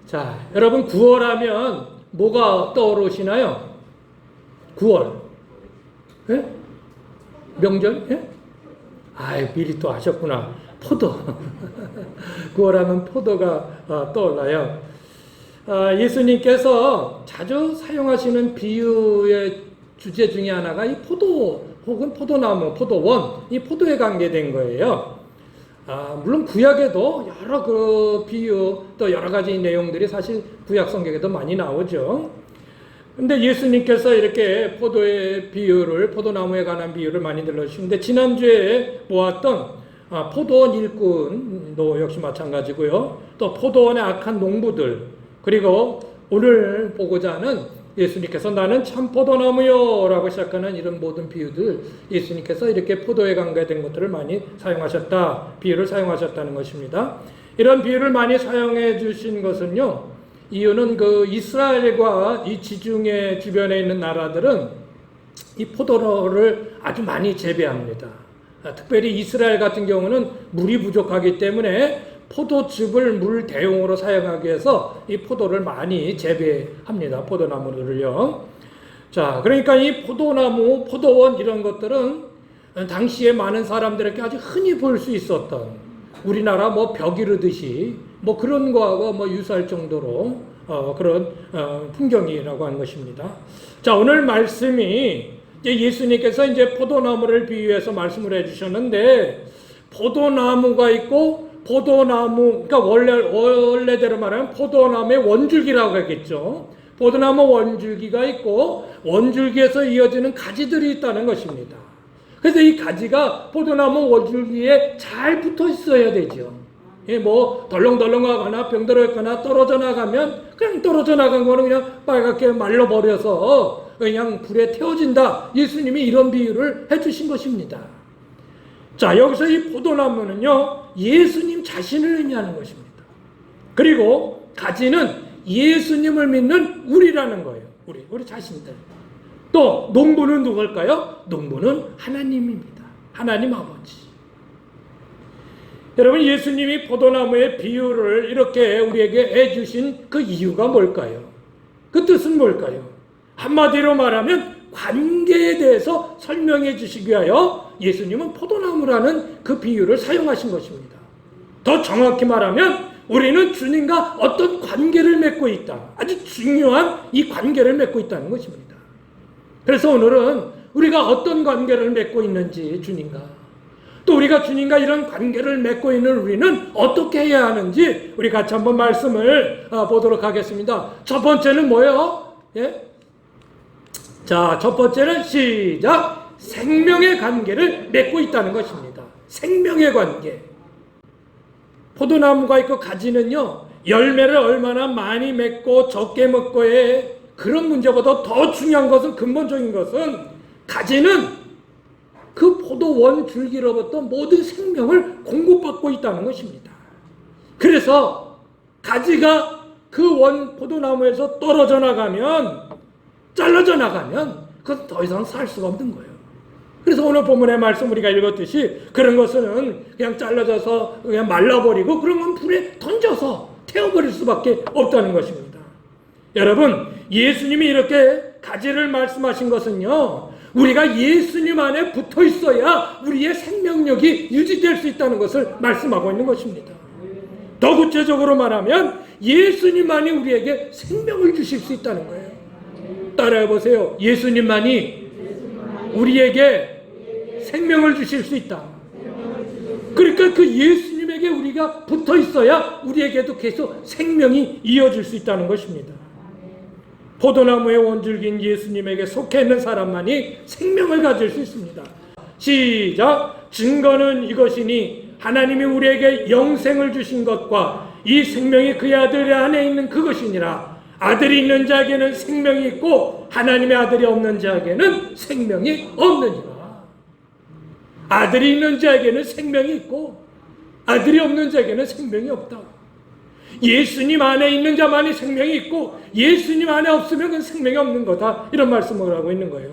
자, 여러분 9월 하면 뭐가 떠오르시나요? 9월. 예? 명절? 예? 아이, 미리 또 하셨구나. 포도. 9월 하면 포도가 떠올라요. 예수님께서 자주 사용하시는 비유의 주제 중에 하나가 이 포도 혹은 포도나무, 포도원, 이 포도에 관계된 거예요. 물론 구약에도 여러 그 비유 또 여러 가지 내용들이 사실 구약 성경에도 많이 나오죠. 근데 예수님께서 이렇게 포도의 비유를, 포도나무에 관한 비유를 많이 들려주시는데, 지난주에 보았던 포도원 일꾼도 역시 마찬가지고요. 또 포도원의 악한 농부들, 그리고 오늘 보고자 하는 예수님께서 나는 참 포도나무요 라고 시작하는 이런 모든 비유들, 예수님께서 이렇게 포도에 관계된 것들을 많이 사용하셨다, 비유를 사용하셨다는 것입니다. 이런 비유를 많이 사용해 주신 것은요, 이유는 그 이스라엘과 이 지중해 주변에 있는 나라들은 이 포도를 아주 많이 재배합니다. 특별히 이스라엘 같은 경우는 물이 부족하기 때문에 포도즙을 물 대용으로 사용하기 위해서 이 포도를 많이 재배합니다. 포도나무를요. 자, 그러니까 이 포도나무, 포도원 이런 것들은 당시에 많은 사람들에게 아주 흔히 볼 수 있었던, 우리나라 뭐 벽 이르듯이 뭐 그런 거하고 뭐 유사할 정도로 그런 풍경이라고 하는 것입니다. 자, 오늘 말씀이 예수님께서 이제 포도나무를 비유해서 말씀을 해주셨는데, 포도나무가 있고 포도나무, 그러니까 원래대로 말하면 포도나무의 원줄기라고 하겠죠. 포도나무 원줄기가 있고 원줄기에서 이어지는 가지들이 있다는 것입니다. 그래서 이 가지가 포도나무 원줄기에 잘 붙어 있어야 되죠. 뭐 덜렁덜렁하거나 병들어있거나 떨어져 나가면 그냥 떨어져 나간 거는 그냥 빨갛게 말려버려서 그냥 불에 태워진다. 예수님이 이런 비유를 해주신 것입니다. 자, 여기서 이 포도나무는요, 예수님 자신을 의미하는 것입니다. 그리고 가지는 예수님을 믿는 우리라는 거예요. 우리 자신들. 또 농부는 누굴까요? 농부는 하나님입니다. 하나님 아버지. 여러분, 예수님이 포도나무의 비유를 이렇게 우리에게 해주신 그 이유가 뭘까요? 그 뜻은 뭘까요? 한마디로 말하면 관계에 대해서 설명해 주시기 위하여 예수님은 포도나무라는 그 비유를 사용하신 것입니다. 더 정확히 말하면 우리는 주님과 어떤 관계를 맺고 있다. 아주 중요한 이 관계를 맺고 있다는 것입니다. 그래서 오늘은 우리가 어떤 관계를 맺고 있는지, 주님과 또 우리가 주님과 이런 관계를 맺고 있는 우리는 어떻게 해야 하는지 우리 같이 한번 말씀을 보도록 하겠습니다. 첫 번째는 뭐예요? 예? 자, 첫 번째는 시작! 생명의 관계를 맺고 있다는 것입니다. 생명의 관계. 포도나무가 있고 가지는요, 열매를 얼마나 많이 맺고 적게 먹고의 그런 문제보다 더 중요한 것은, 근본적인 것은 가지는 그 포도원 줄기로부터 모든 생명을 공급받고 있다는 것입니다. 그래서 가지가 그 원 포도나무에서 떨어져 나가면, 잘라져 나가면 그건 더 이상 살 수가 없는 거예요. 그래서 오늘 본문의 말씀 우리가 읽었듯이 그런 것은 그냥 잘라져서 그냥 말라버리고 그런 건 불에 던져서 태워버릴 수밖에 없다는 것입니다. 여러분, 예수님이 이렇게 가지를 말씀하신 것은요, 우리가 예수님 안에 붙어 있어야 우리의 생명력이 유지될 수 있다는 것을 말씀하고 있는 것입니다. 더 구체적으로 말하면 예수님만이 우리에게 생명을 주실 수 있다는 거예요. 따라해 보세요. 예수님만이 우리에게 생명을 주실 수 있다. 그러니까 그 예수님에게 우리가 붙어 있어야 우리에게도 계속 생명이 이어질 수 있다는 것입니다. 포도나무의 원줄기인 예수님에게 속해 있는 사람만이 생명을 가질 수 있습니다. 시작! 증거는 이것이니 하나님이 우리에게 영생을 주신 것과 이 생명이 그의 아들 안에 있는 그것이니라. 아들이 있는 자에게는 생명이 있고 하나님의 아들이 없는 자에게는 생명이 없느니라. 아들이 있는 자에게는 생명이 있고 아들이 없는 자에게는 생명이 없다. 예수님 안에 있는 자만이 생명이 있고 예수님 안에 없으면 그건 생명이 없는 거다. 이런 말씀을 하고 있는 거예요.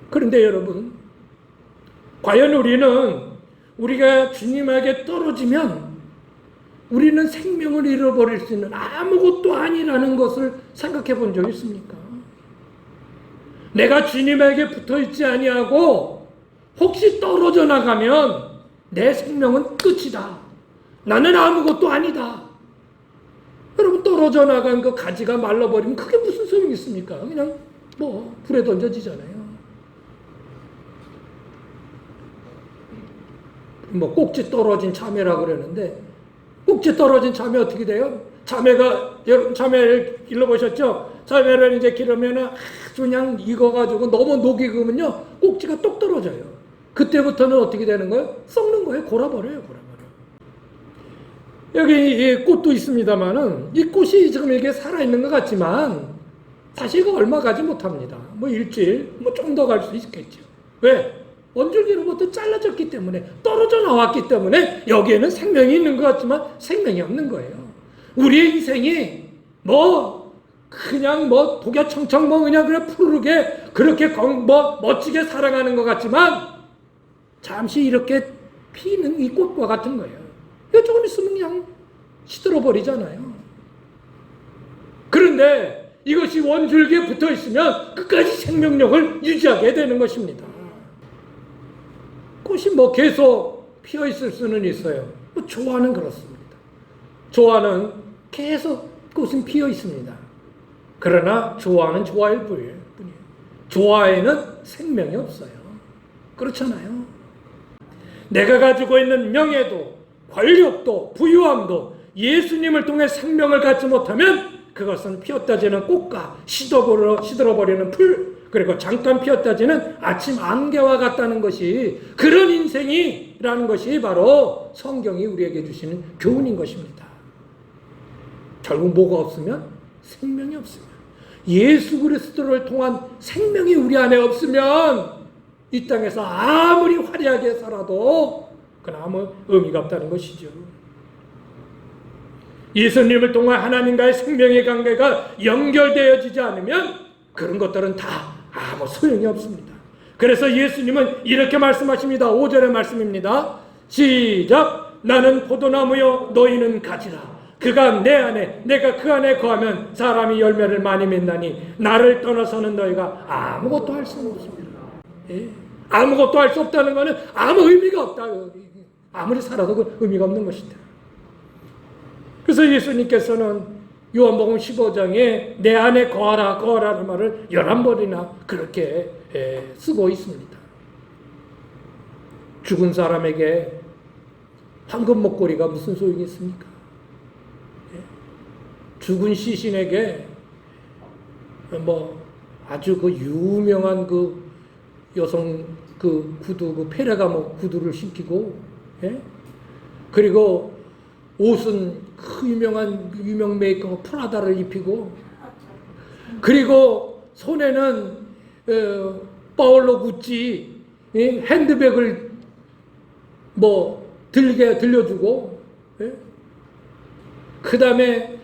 그런데 여러분, 과연 우리는 우리가 주님에게 떨어지면 우리는 생명을 잃어버릴 수 있는 아무것도 아니라는 것을 생각해 본 적 있습니까? 내가 주님에게 붙어 있지 아니하고 혹시 떨어져 나가면 내 생명은 끝이다. 나는 아무것도 아니다. 여러분, 떨어져 나간 그 가지가 말라버리면 그게 무슨 소용이 있습니까? 그냥 뭐 불에 던져지잖아요. 뭐 꼭지 떨어진 참외라 그러는데, 꼭지 떨어진 참외 어떻게 돼요? 참외가, 여러분 참외를 길러보셨죠? 참외를 이제 기르면은 아주 그냥 익어가지고 너무 녹이 익으면요 꼭지가 똑 떨어져요. 그때부터는 어떻게 되는 거예요? 썩는 거예요. 골아버려요. 여기 이 꽃도 있습니다만은 이 꽃이 지금 이렇게 살아있는 것 같지만 사실 이거 얼마 가지 못합니다. 뭐 일주일, 뭐 좀 더 갈 수 있겠죠. 왜? 원줄기로부터 잘라졌기 때문에, 떨어져 나왔기 때문에 여기에는 생명이 있는 것 같지만 생명이 없는 거예요. 우리의 인생이 뭐 그냥 뭐 독야청청 뭐 그냥 푸르게 그렇게 뭐 멋지게 살아가는 것 같지만 잠시 이렇게 피는 이 꽃과 같은 거예요. 이거 조금 있으면 그냥 시들어 버리잖아요. 그런데 이것이 원줄기에 붙어 있으면 끝까지 생명력을 유지하게 되는 것입니다. 꽃이 뭐 계속 피어 있을 수는 있어요. 뭐 조화는 그렇습니다. 조화는 계속 꽃은 피어 있습니다. 그러나 조화는 조화일 뿐이에요. 조화에는 생명이 없어요. 그렇잖아요. 내가 가지고 있는 명예도, 권력도, 부유함도 예수님을 통해 생명을 갖지 못하면 그것은 피었다지는 꽃과 시들어버리는 풀, 그리고 잠깐 피었다지는 아침 안개와 같다는 것이, 그런 인생이라는 것이 바로 성경이 우리에게 주시는 교훈인 것입니다. 결국 뭐가 없으면? 생명이 없으면, 예수 그리스도를 통한 생명이 우리 안에 없으면 이 땅에서 아무리 화려하게 살아도 그건 아무 의미가 없다는 것이죠. 예수님을 통한 하나님과의 생명의 관계가 연결되어지지 않으면 그런 것들은 다 아무 소용이 없습니다. 그래서 예수님은 이렇게 말씀하십니다. 5절의 말씀입니다. 시작. 나는 포도나무요 너희는 가지라. 그가 내 안에, 내가 그 안에 거하면 사람이 열매를 많이 맺나니 나를 떠나서는 너희가 아무것도 할 수 없습니다. 예? 아무것도 할 수 없다는 것은 아무 의미가 없다. 아무리 살아도 그 의미가 없는 것이다. 그래서 예수님께서는 요한복음 15장에 내 안에 거하라 거하라는 말을 11번이나 그렇게 쓰고 있습니다. 죽은 사람에게 황금 목걸이가 무슨 소용이 있습니까? 죽은 시신에게 뭐 아주 그 유명한 그 여성 그 구두, 그 페레가모 구두를 신기고, 그리고 옷은 그 유명 메이커 프라다를 입히고, 그리고 손에는 파올로 구찌 핸드백을 뭐 들려주고, 그 다음에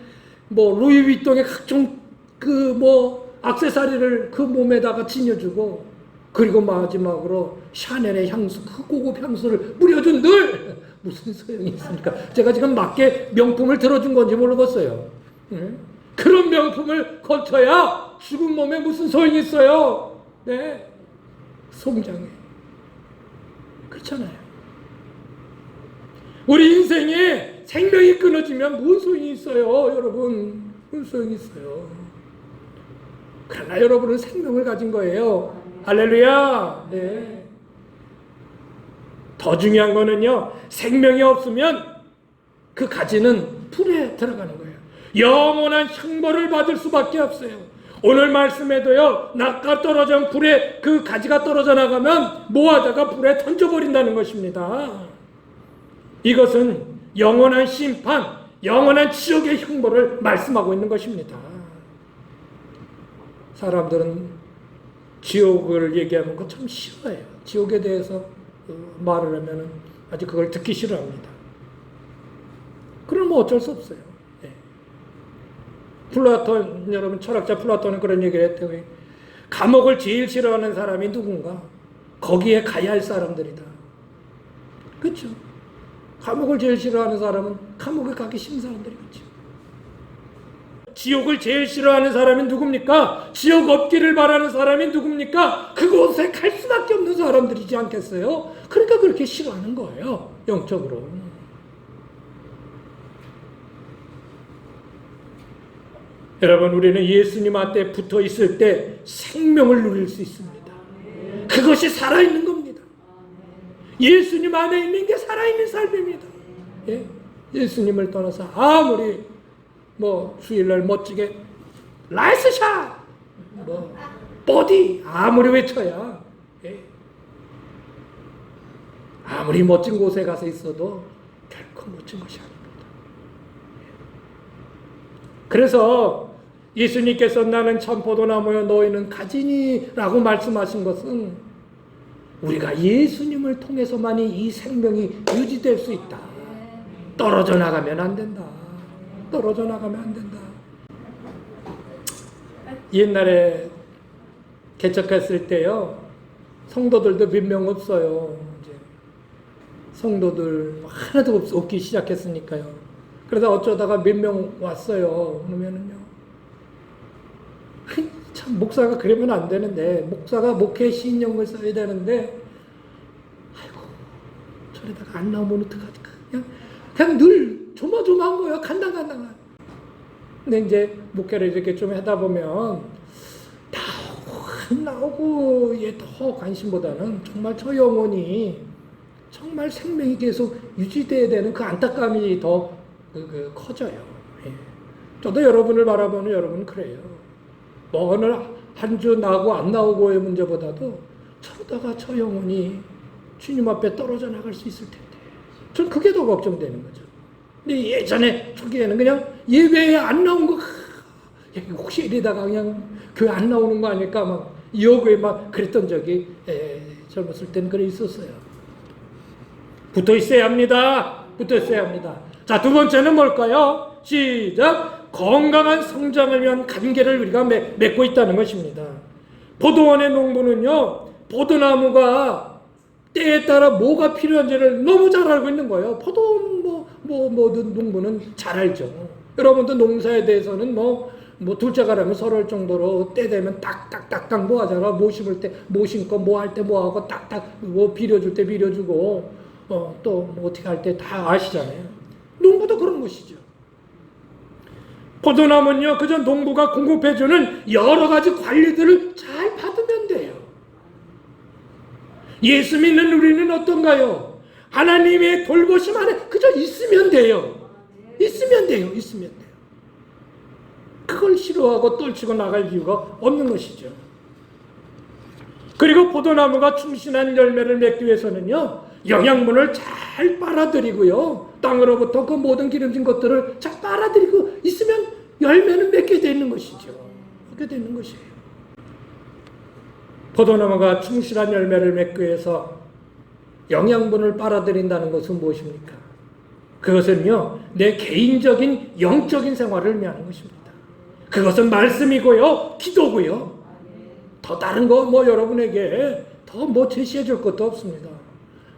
뭐 루이 휘통의 각종 그 뭐 액세서리를 그 몸에다가 지녀주고, 그리고 마지막으로 샤넬의 향수, 그 고급 향수를 뿌려준들 무슨 소용이 있습니까? 제가 지금 맞게 명품을 들어준 건지 모르겠어요. 그런 명품을 거쳐야 죽은 몸에 무슨 소용이 있어요? 네, 송장에. 그렇잖아요. 우리 인생에 생명이 끊어지면 무슨 소용이 있어요, 여러분? 무슨 소용이 있어요? 그러나 여러분은 생명을 가진 거예요. 할렐루야. 네. 더 중요한 거는요, 생명이 없으면 그 가지는 풀에 들어가는 거예요. 영원한 형벌을 받을 수밖에 없어요. 오늘 말씀에도요, 낚아 떨어진 불에 그 가지가 떨어져 나가면 모아다가 불에 던져버린다는 것입니다. 이것은 영원한 심판, 영원한 지옥의 형벌을 말씀하고 있는 것입니다. 사람들은 지옥을 얘기하는 거 참 싫어해요. 지옥에 대해서 말을 하면 아주 그걸 듣기 싫어합니다. 그럼 어쩔 수 없어요. 네. 플라톤, 여러분 철학자 플라톤은 그런 얘기를 했대요. 감옥을 제일 싫어하는 사람이 누군가? 거기에 가야 할 사람들이다. 그렇죠? 감옥을 제일 싫어하는 사람은 감옥에 가기 싫은 사람들이겠죠. 지옥을 제일 싫어하는 사람이 누굽니까? 지옥 없기를 바라는 사람이 누굽니까? 그곳에 갈 수밖에 없는 사람들이지 않겠어요? 그러니까 그렇게 싫어하는 거예요, 영적으로. 여러분, 우리는 예수님 앞에 붙어 있을 때 생명을 누릴 수 있습니다. 그것이 살아있는 겁니다. 예수님 안에 있는 게 살아있는 삶입니다. 예? 예수님을 떠나서 아무리 주일날 멋지게 나이스샷, 버디 아무리 외쳐야, 예? 아무리 멋진 곳에 가서 있어도 결코 멋진 것이 아닙니다. 그래서 예수님께서 나는 참 포도나무여 너희는 가지니라고 말씀하신 것은 우리가 예수님을 통해서만이 이 생명이 유지될 수 있다. 떨어져 나가면 안 된다. 떨어져 나가면 안 된다. 옛날에 개척했을 때요, 성도들도 몇 명 없어요. 이제 성도들 하나도 없기 시작했으니까요. 그러다 어쩌다가 몇 명 왔어요. 그러면은요, 참 목사가 그러면 안 되는데, 목사가 목회 시인연을 써야 되는데, 아이고 저러다가 안 나오면 어떡하지? 그냥 늘 조마조마한 거예요. 간당간당한. 근데 이제 목회를 이렇게 좀 하다 보면 나오고 안 나오고 더 관심보다는 정말 저 영혼이 정말 생명이 계속 유지돼야 되는 그 안타까움이 더 커져요. 예. 저도 여러분을 바라보는 여러분은 그래요. 오늘 한 주 나고 안 나오고의 문제보다도 저러다가 저 영혼이 주님 앞에 떨어져 나갈 수 있을 텐데, 전 그게 더 걱정되는 거죠. 근데 예전에 초기에는 그냥 예배에 안 나온 거, 혹시 이러다가 그냥 교회 안 나오는 거 아닐까 막 여고에 막 그랬던 적이 젊었을 때는 그래 있었어요. 붙어 있어야 합니다. 붙어 있어야 합니다. 자, 두 번째는 뭘까요? 시작. 건강한 성장을 위한 관계를 우리가 맺고 있다는 것입니다. 포도원의 농부는요, 포도나무가 때에 따라 뭐가 필요한지를 너무 잘 알고 있는 거예요. 포도원 모든 농부는 잘 알죠. 여러분도 농사에 대해서는 둘째가라면 서러울 정도로 때 되면 딱딱딱딱 뭐 하잖아. 뭐 심을 때 뭐 심고 뭐 할 때 뭐 하고 딱딱 뭐 비료줄 때 비료주고 또 어떻게 할 때 다 아시잖아요. 농부도 그런 것이죠. 포도나무는요, 그저 농부가 공급해주는 여러 가지 관리들을 잘 받으면 돼요. 예수 믿는 우리는 어떤가요? 하나님의 돌보심 안에 그저 있으면 돼요. 있으면 돼요. 있으면 돼요. 그걸 싫어하고 떨치고 나갈 이유가 없는 것이죠. 그리고 포도나무가 충실한 열매를 맺기 위해서는요, 영양분을 잘 빨아들이고요, 땅으로부터 그 모든 기름진 것들을 잘 빨아들이고 있으면 열매는 맺게 되는 것이죠. 그렇게 되는 것이에요. 포도나무가 충실한 열매를 맺기 위해서 영양분을 빨아들인다는 것은 무엇입니까? 그것은요, 내 개인적인 영적인 생활을 의미하는 것입니다. 그것은 말씀이고요, 기도고요. 더 다른 거 여러분에게 더 제시해 줄 것도 없습니다.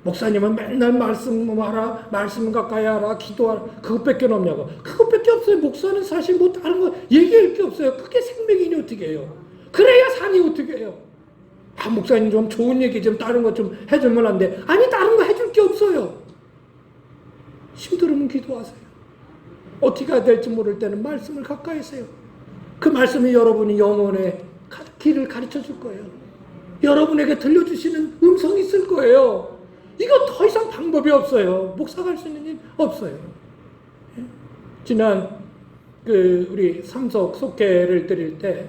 목사님은 맨날 말씀하라, 말씀 가까이 하라, 기도하라, 그것밖에 없냐고. 그것밖에 없어요. 목사는 사실 다른 거 얘기할 게 없어요. 그게 생명이니 어떻게 해요? 그래야 산이 어떻게 해요? 목사님 좀 좋은 얘기 좀 다른 거 좀 해주면 안 돼. 아니, 다른 거 해줄 게 없어요. 힘들으면 기도하세요. 어떻게 해야 될지 모를 때는 말씀을 가까이 하세요. 그 말씀이 여러분이 영혼의 길을 가르쳐 줄 거예요. 여러분에게 들려주시는 음성이 있을 거예요. 이거 더 이상 방법이 없어요. 목사가 할 수 있는 일 없어요. 지난 우리 삼석 속회를 드릴 때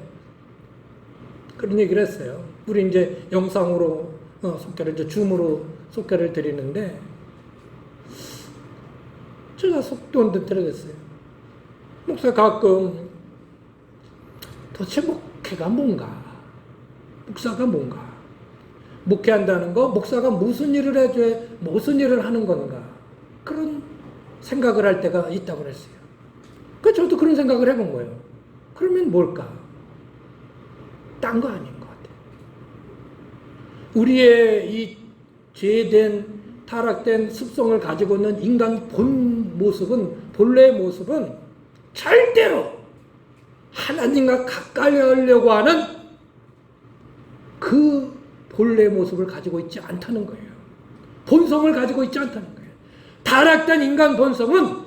그런 얘기를 했어요. 우리 이제 영상으로 속회를 이제 줌으로 속회를 드리는데 제가 속도는 드렸어요. 목사 가끔 도대체 목회가 뭔가, 목사가 뭔가, 목회한다는 거, 목사가 무슨 일을 해줘야 무슨 일을 하는 건가, 그런 생각을 할 때가 있다고 그랬어요. 저도 그런 생각을 해본 거예요. 그러면 뭘까? 딴 거 아닌 것 같아요. 우리의 이 죄된 타락된 습성을 가지고 있는 인간 본래의 모습은 절대로 하나님과 가까이 하려고 하는 그 본래의 모습을 가지고 있지 않다는 거예요. 본성을 가지고 있지 않다는 거예요. 타락된 인간 본성은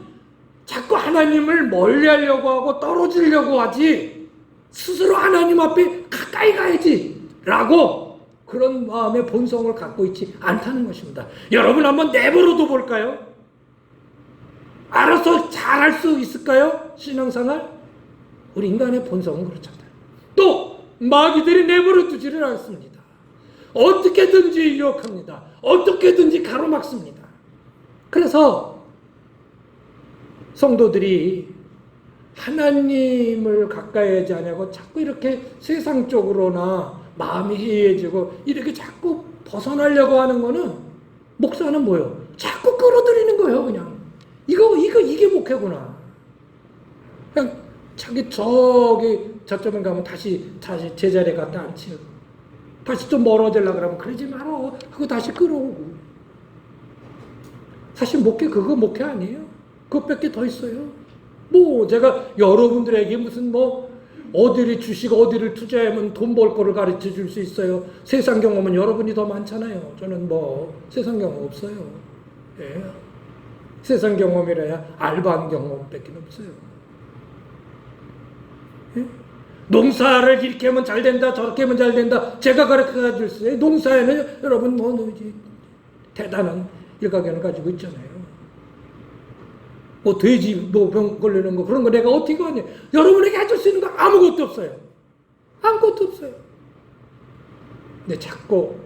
자꾸 하나님을 멀리하려고 하고 떨어지려고 하지, 스스로 하나님 앞에 가까이 가야지 라고 그런 마음의 본성을 갖고 있지 않다는 것입니다. 여러분 한번 내버려둬 볼까요? 알아서 잘할 수 있을까요? 신앙생활? 우리 인간의 본성은 그렇잖아요. 또 마귀들이 내버려 두지를 않습니다. 어떻게든지 유혹합니다. 어떻게든지 가로막습니다. 그래서 성도들이 하나님을 가까이 하지 않냐고 자꾸 이렇게 세상적으로나 마음이 해이해지고 이렇게 자꾸 벗어나려고 하는 거는, 목사는 뭐예요? 자꾸 끌어들이는 거예요. 그냥 이게 목회구나. 그냥 자기 저쪽에 가면 다시 제자리에 갔다 앉히고, 다시 좀 멀어지려고 그러면 그러지 마라 하고 다시 끌어오고. 사실 그거 목회 아니에요. 그것밖에 더 있어요. 제가 여러분들에게 무슨 어디를 주시고 어디를 투자하면 돈 벌 거를 가르쳐 줄 수 있어요. 세상 경험은 여러분이 더 많잖아요. 저는 세상 경험 없어요. 예. 세상 경험이라야 알바한 경험밖에 없어요. 예? 농사를 이렇게 하면 잘 된다, 저렇게 하면 잘 된다, 제가 가르쳐 줄 수 있어요. 농사에는 여러분 대단한 일가견을 가지고 있잖아요. 돼지 병 걸리는 거, 그런 거 내가 어떻게 하냐. 여러분에게 해줄 수 있는 거 아무것도 없어요. 아무것도 없어요. 근데 자꾸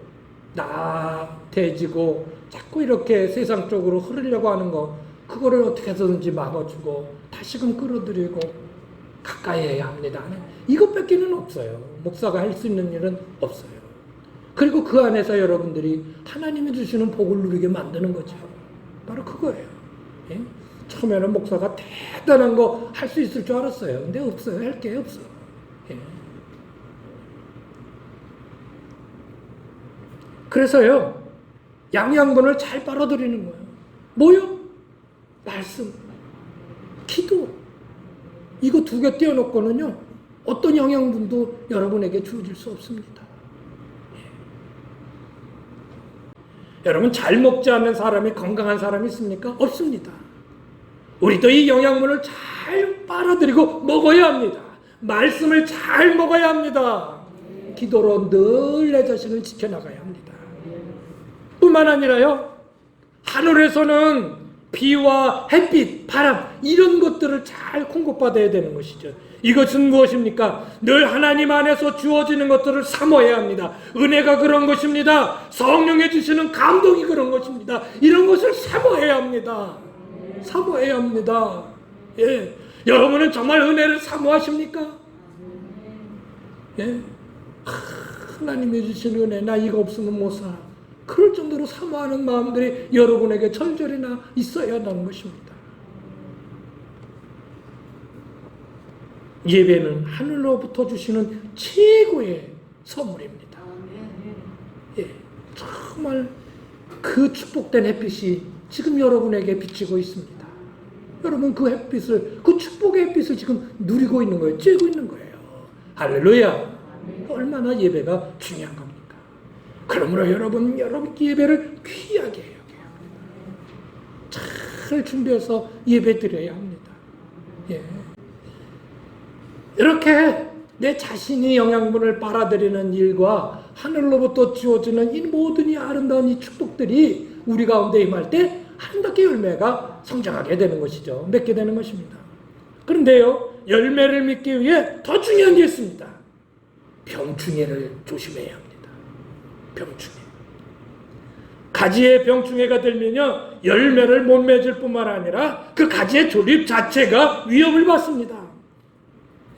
나태해지고 자꾸 이렇게 세상 쪽으로 흐르려고 하는 거, 그거를 어떻게 해서든지 막아주고 다시금 끌어들이고 가까이 해야 합니다. 이것밖에는 없어요. 목사가 할 수 있는 일은 없어요. 그리고 그 안에서 여러분들이 하나님이 주시는 복을 누리게 만드는 거죠. 바로 그거예요. 예? 처음에는 목사가 대단한 거 할 수 있을 줄 알았어요. 근데 없어요. 할 게 없어. 예. 그래서요, 양양분을 잘 빨아들이는 거예요. 뭐요? 말씀, 기도. 이거 두 개 떼어놓고는요, 어떤 영양분도 여러분에게 주어질 수 없습니다. 예. 여러분, 잘 먹지 않는 사람이 건강한 사람이 있습니까? 없습니다. 우리도 이 영양분을 잘 빨아들이고 먹어야 합니다. 말씀을 잘 먹어야 합니다. 기도로 늘 내 자신을 지켜나가야 합니다. 뿐만 아니라요, 하늘에서는 비와 햇빛, 바람, 이런 것들을 잘 공급받아야 되는 것이죠. 이것은 무엇입니까? 늘 하나님 안에서 주어지는 것들을 사모해야 합니다. 은혜가 그런 것입니다. 성령이 주시는 감동이 그런 것입니다. 이런 것을 사모해야 합니다. 사모해야 합니다. 예. 여러분은 정말 은혜를 사모하십니까? 예. 하나님이 주신 은혜, 나 이거 없으면 못 살아. 그럴 정도로 사모하는 마음들이 여러분에게 절절이나 있어야 한다는 것입니다. 예배는 하늘로부터 주시는 최고의 선물입니다. 예. 정말 그 축복된 햇빛이 지금 여러분에게 비치고 있습니다. 여러분 그 햇빛을, 그 축복의 햇빛을 지금 누리고 있는 거예요. 쬐고 있는 거예요. 할렐루야. 얼마나 예배가 중요한 겁니까? 그러므로 여러분 예배를 귀하게 여겨야 합니다. 잘 준비해서 예배 드려야 합니다. 예. 이렇게 내 자신이 영양분을 빨아들이는 일과 하늘로부터 주어지는 이 모든 이 아름다운 이 축복들이 우리 가운데 임할 때 아름답게 열매가 성장하게 되는 것이죠. 맺게 되는 것입니다. 그런데요, 열매를 맺기 위해 더 중요한 게 있습니다. 병충해를 조심해야 합니다. 병충해. 가지에 병충해가 들면요, 열매를 못 맺을 뿐만 아니라 그 가지의 조립 자체가 위험을 받습니다.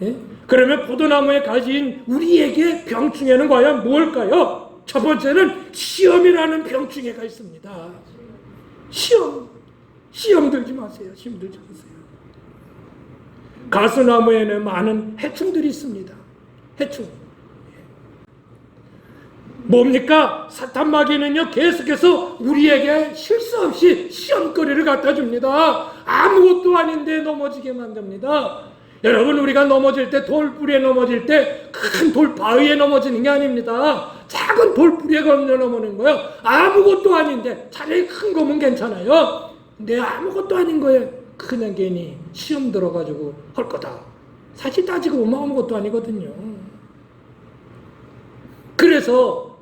예? 그러면 포도나무의 가지인 우리에게 병충해는 과연 뭘까요? 첫 번째는 시험이라는 병충해가 있습니다. 시험 들지 마세요. 시험 들지 마세요. 가수나무에는 많은 해충들이 있습니다. 해충. 뭡니까? 사탄 마귀는요 계속해서 우리에게 실수 없이 시험거리를 갖다 줍니다. 아무것도 아닌데 넘어지게 만듭니다. 여러분, 우리가 넘어질 때, 돌뿌리에 넘어질 때 큰 돌바위에 넘어지는 게 아닙니다. 작은 돌뿌리에 걸려 넘어지는 거예요. 아무것도 아닌데, 차라리 큰 거면 괜찮아요. 근데 아무것도 아닌 거예요. 그냥 괜히 시험 들어가지고 할 거다. 사실 따지고 보면 아무것도 아니거든요. 그래서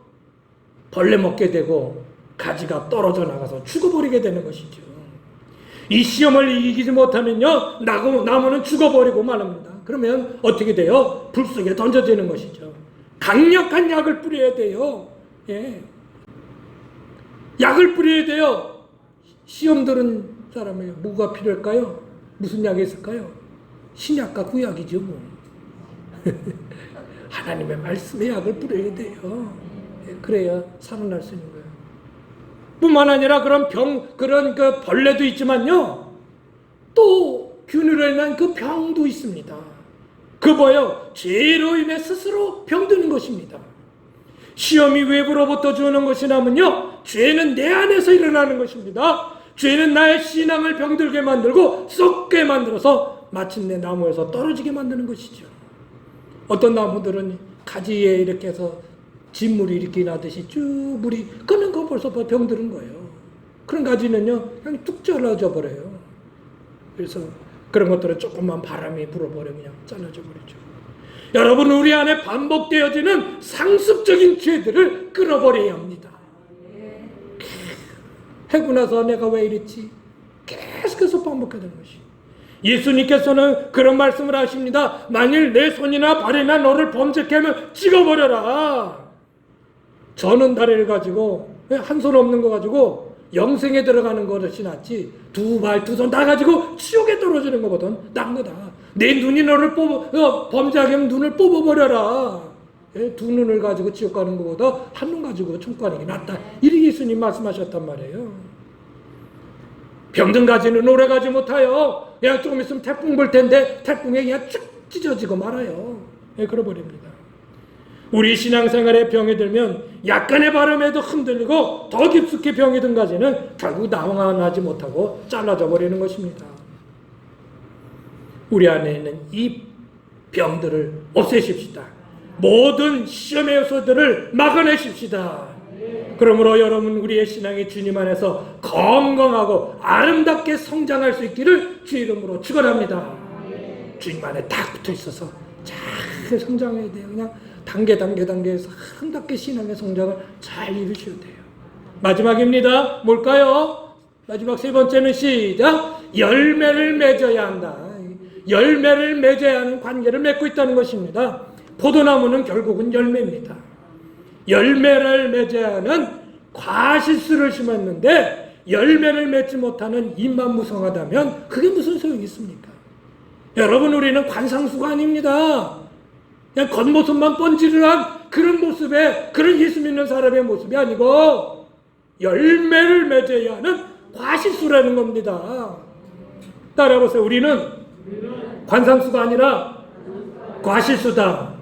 벌레 먹게 되고 가지가 떨어져 나가서 죽어버리게 되는 것이죠. 이 시험을 이기지 못하면요, 나무는 죽어버리고 말합니다. 그러면 어떻게 돼요? 불 속에 던져지는 것이죠. 강력한 약을 뿌려야 돼요. 예. 약을 뿌려야 돼요. 시험 들은 사람에게 뭐가 필요할까요? 무슨 약이 있을까요? 신약과 구약이죠, 뭐. 하나님의 말씀의 약을 뿌려야 돼요. 예, 그래야 살아날 수 있는 거예요. 뿐만 아니라 그런 그 벌레도 있지만요, 또 균으로 인한 그 병도 있습니다. 그 뭐예요? 죄로 인해 스스로 병드는 것입니다. 시험이 외부로부터 주는 것이라면요, 죄는 내 안에서 일어나는 것입니다. 죄는 나의 신앙을 병들게 만들고 썩게 만들어서 마침내 나무에서 떨어지게 만드는 것이죠. 어떤 나무들은 가지에 이렇게 해서 진물이 이렇게 나듯이 쭉 물이 끄는 거 벌써 병드는 거예요. 그런 가지는요, 그냥 뚝 잘라져 버려요. 그래서 그런 것들은 조금만 바람이 불어버리면 그냥 잘라져 버리죠. 여러분, 우리 안에 반복되어지는 상습적인 죄들을 끊어버려야 합니다. 하고 나서 내가 왜 이랬지? 계속해서 반복하는 것이. 예수님께서는 그런 말씀을 하십니다. 만일 내 손이나 발이나 너를 범죄케 하면 찍어버려라. 저는 다리를 가지고, 한 손 없는 거 가지고 영생에 들어가는 것이 낫지, 두 발, 두 손 다 가지고 지옥에 떨어지는 것보다 난 거다. 내 눈이 너를 범죄하게 하면 눈을 뽑아버려라. 두 눈을 가지고 지옥 가는 것보다 한 눈 가지고 천국 가는 게 낫다. 이렇게 예수님 말씀하셨단 말이에요. 병든 가지는 오래 가지 못하여. 야, 조금 있으면 태풍 불 텐데 태풍에 그냥 쭉 찢어지고 말아요. 그러버립니다. 우리 신앙생활에 병이 들면 약간의 바람에도 흔들리고 더 깊숙이 병이 든 가지는 결국 나와나지 못하고 잘라져 버리는 것입니다. 우리 안에 있는 이 병들을 없애십시다. 모든 시험의 요소들을 막아내십시다. 그러므로 여러분, 우리의 신앙이 주님 안에서 건강하고 아름답게 성장할 수 있기를 주 이름으로 축원합니다. 주님 안에 딱 붙어 있어서 잘 성장해야 돼요. 그냥 단계에서 아름답게 신앙의 성장을 잘 이루셔야 돼요. 마지막입니다. 뭘까요? 마지막 세 번째는 시작. 열매를 맺어야 한다. 열매를 맺어야 하는 관계를 맺고 있다는 것입니다. 포도나무는 결국은 열매입니다. 열매를 맺어야 하는 과실수를 심었는데 열매를 맺지 못하는 잎만 무성하다면 그게 무슨 소용이 있습니까? 여러분, 우리는 관상수가 아닙니다. 그냥 겉모습만 번지르한 그런 모습의, 그런 예수 믿는 사람의 모습이 아니고 열매를 맺어야 하는 과실수라는 겁니다. 따라해보세요. 우리는 관상수가 아니라 과실수다.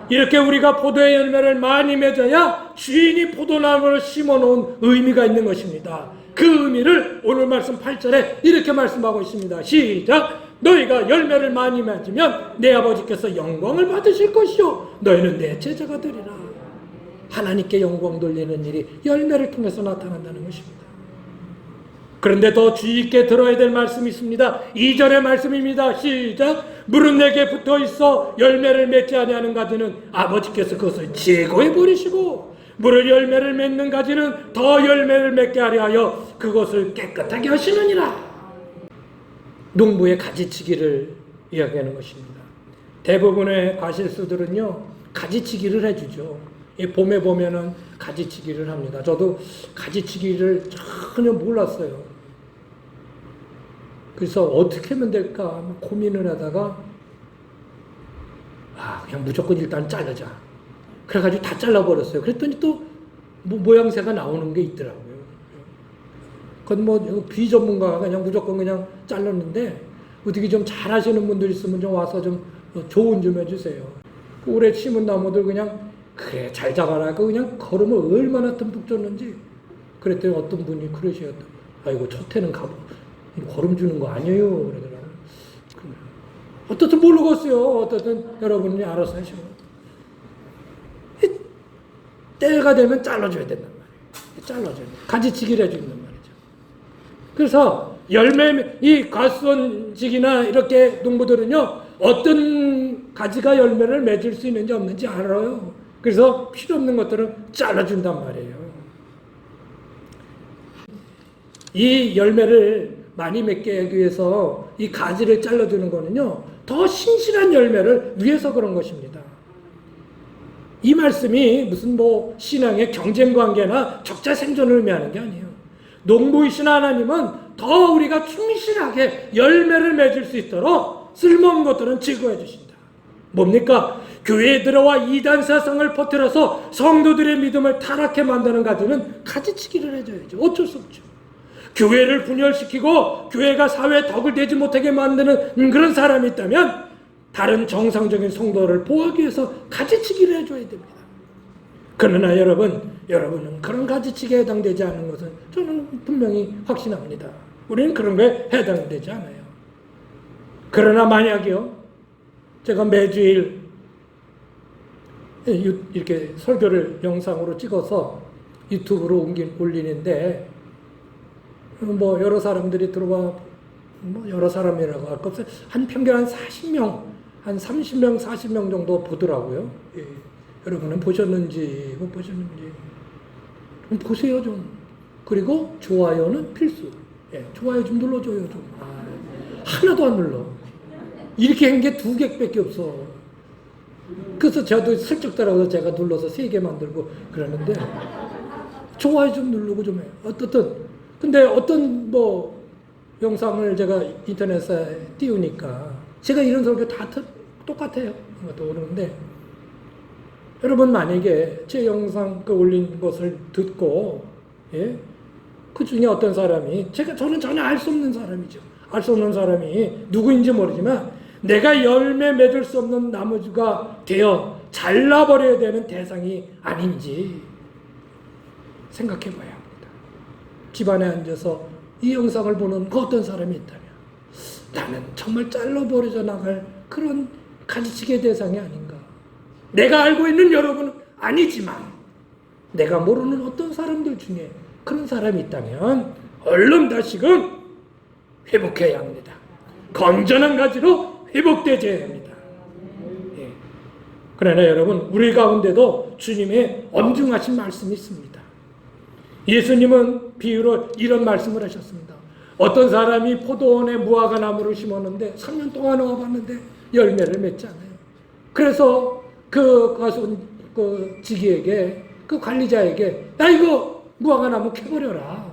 이렇게 우리가 포도의 열매를 많이 맺어야 주인이 포도나무를 심어놓은 의미가 있는 것입니다. 그 의미를 오늘 말씀 8절에 이렇게 말씀하고 있습니다. 시작. 너희가 열매를 많이 맺으면 내 아버지께서 영광을 받으실 것이요 너희는 내 제자가 되리라. 하나님께 영광 돌리는 일이 열매를 통해서 나타난다는 것입니다. 그런데 더 주의 있게 들어야 될 말씀이 있습니다. 2절의 말씀입니다. 시작. 물은 내게 붙어 있어 열매를 맺지 아니하는 가지는 아버지께서 그것을 제거해 버리시고 물을 열매를 맺는 가지는 더 열매를 맺게 하려 하여 그것을 깨끗하게 하시느니라. 농부의 가지치기를 이야기하는 것입니다. 대부분의 과실수들은요, 가지치기를 해주죠. 이 봄에 보면은 가지치기를 합니다. 저도 가지치기를 전혀 몰랐어요. 그래서 어떻게 하면 될까 고민을 하다가 그냥 무조건 일단 자르자. 그래가지고 다 잘라버렸어요. 그랬더니 또 모양새가 나오는 게 있더라고요. 그건 비전문가가 그냥 무조건 그냥 잘랐는데 어떻게 좀 잘하시는 분들 있으면 좀 와서 좀 조언 좀 해주세요. 올해 심은 나무들 그냥 그래 잘 잡아라. 그냥 걸음을 얼마나 듬뿍 줬는지. 그랬더니 어떤 분이 그러셔요. 아이고 첫 해는 걸음 주는 거 아니에요. 그러더라고요. 어떻든 모르겠어요. 어떻든 여러분이 알아서 하시고. 때가 되면 잘라줘야 된단 말이에요. 잘라줘야 돼. 가지치기를 해준단 말이죠. 그래서 이 과수원직이나 이렇게 농부들은요, 어떤 가지가 열매를 맺을 수 있는지 없는지 알아요. 그래서 필요 없는 것들은 잘라준단 말이에요. 이 열매를 많이 맺게 하기 위해서 이 가지를 잘라주는 거는요, 더 신실한 열매를 위해서 그런 것입니다. 이 말씀이 무슨 신앙의 경쟁 관계나 적자 생존을 의미하는 게 아니에요. 농부이신 하나님은 더 우리가 충실하게 열매를 맺을 수 있도록 쓸모없는 것들은 제거해 주신다. 뭡니까? 교회에 들어와 이단 사상을 퍼뜨려서 성도들의 믿음을 타락해 만드는 가지는 가지치기를 해줘야죠. 어쩔 수 없죠. 교회를 분열시키고 교회가 사회에 덕을 되지 못하게 만드는 그런 사람이 있다면 다른 정상적인 성도를 보호하기 위해서 가지치기를 해줘야 됩니다. 그러나 여러분은 그런 가지치기에 해당되지 않은 것은 저는 분명히 확신합니다. 우리는 그런 거에 해당되지 않아요. 그러나 만약이요, 제가 매주일 이렇게 설교를 영상으로 찍어서 유튜브로 올리는데 여러 사람들이 들어와 여러 사람이라고 할 것 없어요. 한 평균 한 40명, 한 30명, 40명 정도 보더라고요. 예. 여러분은 보셨는지 못 보셨는지 좀 보세요 좀. 그리고 좋아요는 필수. 예. 좋아요 좀 눌러줘요 좀. 하나도 안 눌러. 이렇게 한 게 2개밖에 없어. 그래서 저도 슬쩍 따라서 제가 눌러서 3개 만들고 그러는데 좋아요 좀 누르고 좀 해요. 어떻든 근데 어떤 영상을 제가 인터넷에 띄우니까 제가 이런 설교 다 똑같아요. 또 오는데 여러분 만약에 제 영상 올린 것을 듣고 예? 그 중에 어떤 사람이 저는 전혀 알 수 없는 사람이죠. 알 수 없는 사람이 누구인지 모르지만 내가 열매 맺을 수 없는 나무가 되어 잘라버려야 되는 대상이 아닌지 생각해 봐야 합니다. 집안에 앉아서 이 영상을 보는 그 어떤 사람이 있다면 나는 정말 잘라버려져 나갈 그런 가지치기의 대상이 아닌가. 내가 알고 있는 여러분은 아니지만 내가 모르는 어떤 사람들 중에 그런 사람이 있다면 얼른 다시금 회복해야 합니다. 건전한 가지로 회복되어야 합니다. 예. 그러나 여러분 우리 가운데도 주님의 엄중하신 말씀이 있습니다. 예수님은 비유로 이런 말씀을 하셨습니다. 어떤 사람이 포도원에 무화과 나무를 심었는데 3년 동안 와봤는데 열매를 맺지 않아요. 그래서 그 지기에게 그 관리자에게 야 이거 무화과 나무 캐버려라.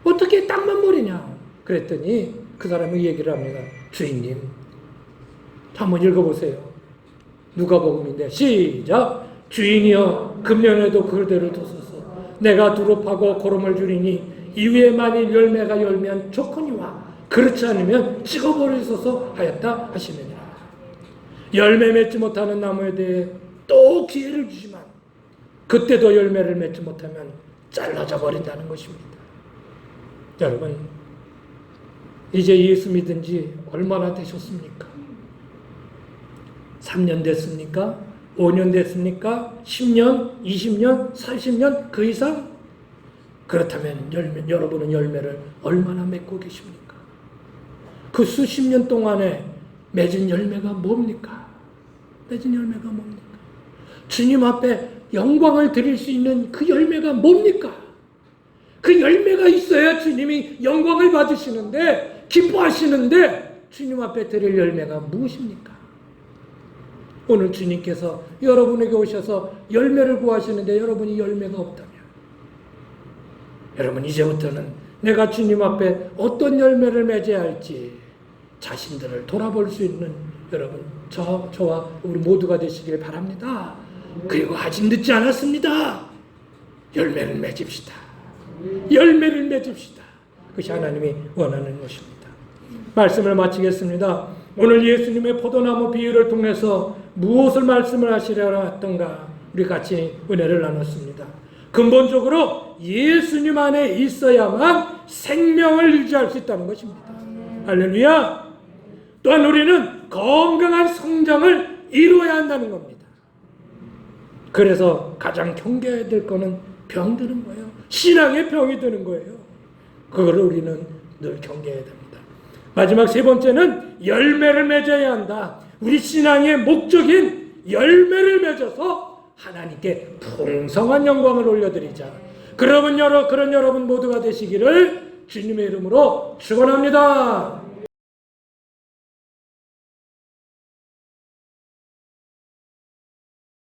어떻게 땅만 버리냐. 그랬더니 그 사람이 얘기를 합니다. 주인님 한번 읽어보세요. 누가복음인데 시작. 주인이여 금년에도 그대로 두소서. 내가 두루 파고 고름을 주리니 이후에 만일 열매가 열면 좋거니와 그렇지 않으면 찍어버리소서 하였다 하시느니라. 열매 맺지 못하는 나무에 대해 또 기회를 주지만 그때도 열매를 맺지 못하면 잘라져 버린다는 것입니다. 여러분 이제 예수 믿은 지 얼마나 되셨습니까? 3년 됐습니까? 5년 됐습니까? 10년, 20년, 40년 그 이상? 그렇다면 여러분은 열매를 얼마나 맺고 계십니까? 그 수십 년 동안에 맺은 열매가 뭡니까? 맺은 열매가 뭡니까? 주님 앞에 영광을 드릴 수 있는 그 열매가 뭡니까? 그 열매가 있어야 주님이 영광을 받으시는데 기뻐하시는데 주님 앞에 드릴 열매가 무엇입니까? 오늘 주님께서 여러분에게 오셔서 열매를 구하시는데 여러분이 열매가 없다면 여러분 이제부터는 내가 주님 앞에 어떤 열매를 맺어야 할지 자신들을 돌아볼 수 있는 여러분 저와 우리 모두가 되시길 바랍니다. 그리고 아직 늦지 않았습니다. 열매를 맺읍시다. 열매를 맺읍시다. 그것이 하나님이 원하는 것입니다. 말씀을 마치겠습니다. 오늘 예수님의 포도나무 비유를 통해서 무엇을 말씀을 하시려고 했던가 우리 같이 은혜를 나눴습니다. 근본적으로 예수님 안에 있어야만 생명을 유지할 수 있다는 것입니다. 할렐루야. 또한 우리는 건강한 성장을 이루어야 한다는 겁니다. 그래서 가장 경계해야 될 거는 병드는 거예요. 신앙의 병이 드는 거예요. 그거를 우리는 늘 경계해야 됩니다. 마지막 세 번째는 열매를 맺어야 한다. 우리 신앙의 목적인 열매를 맺어서 하나님께 풍성한 영광을 올려드리자. 그런 여러분 모두가 되시기를 주님의 이름으로 축원합니다.